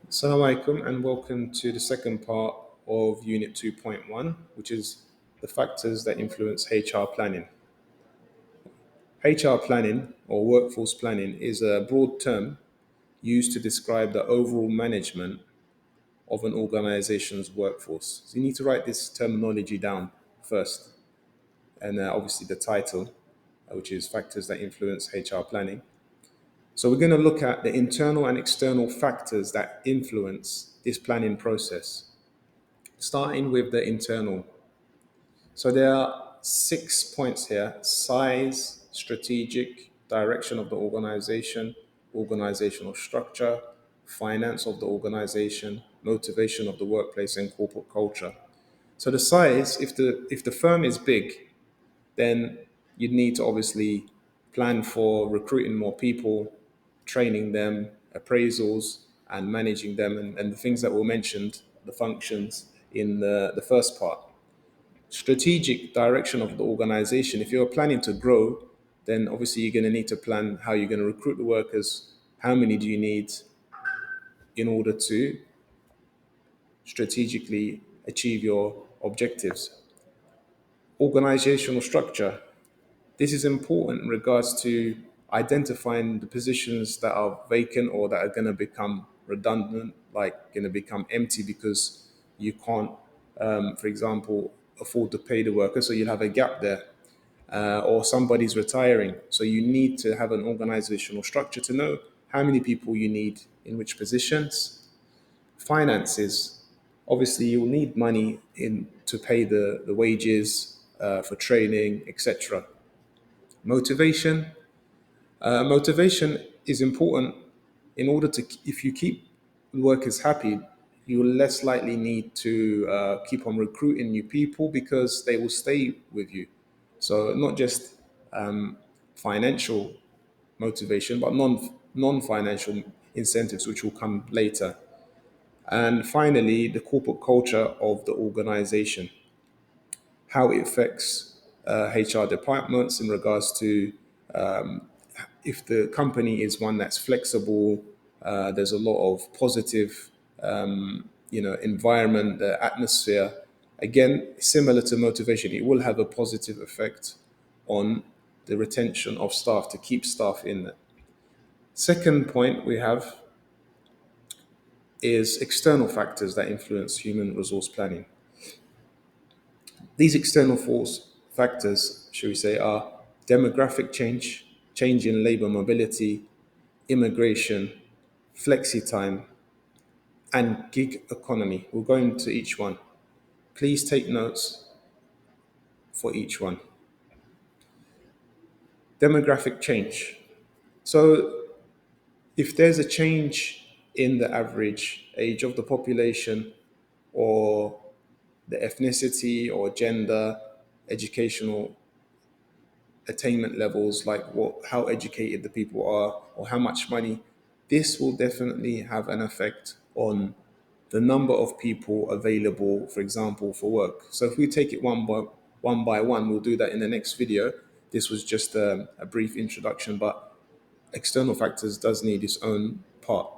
Assalamu alaikum and welcome to the second part of Unit 2.1, which is the factors that influence HR planning. HR planning or workforce planning is a broad term used to describe the overall management of an organization's workforce. So you need to write this terminology down first, and obviously the title, which is factors that influence HR planning. So we're going to look at the internal and external factors that influence this planning process. Starting with the internal. So there are 6 points here: size, strategic, direction of the organization, organizational structure, finance of the organization, motivation of the workplace, and corporate culture. So the size, if the firm is big, then you'd need to obviously plan for recruiting more people, training them, appraisals, and managing them, and the things that were mentioned, the functions in the first part. Strategic direction of the organization. If you're planning to grow, then obviously you're going to need to plan how you're going to recruit the workers, how many do you need in order to strategically achieve your objectives. Organizational structure. This is important in regards to identifying the positions that are vacant or that are going to become redundant, like going to become empty because you can't, for example, afford to pay the worker, so you'll have a gap there. Or somebody's retiring. So you need to have an organizational structure to know how many people you need in which positions. Finances. Obviously, you'll need money in to pay the wages for training, etc. Motivation. Motivation is important in order to, if you keep workers happy, you'll less likely need to keep on recruiting new people because they will stay with you. So not just financial motivation, but non-financial incentives, which will come later. And finally, the corporate culture of the organization, how it affects HR departments in regards to if the company is one that's flexible, there's a lot of positive, environment, the atmosphere. Again, similar to motivation, it will have a positive effect on the retention of staff to keep staff in there. Second point we have is external factors that influence human resource planning. These external force factors, should we say, are demographic change, change in labor mobility, immigration, flexi time, and gig economy. We'll go into each one. Please take notes for each one. Demographic change. So, if there's a change in the average age of the population or the ethnicity or gender, educational attainment levels, like how educated the people are or how much money, this will definitely have an effect on the number of people available, for example, for work. So if we take it one by one, we'll do that in the next video. This was just a brief introduction, but external factors does need its own part.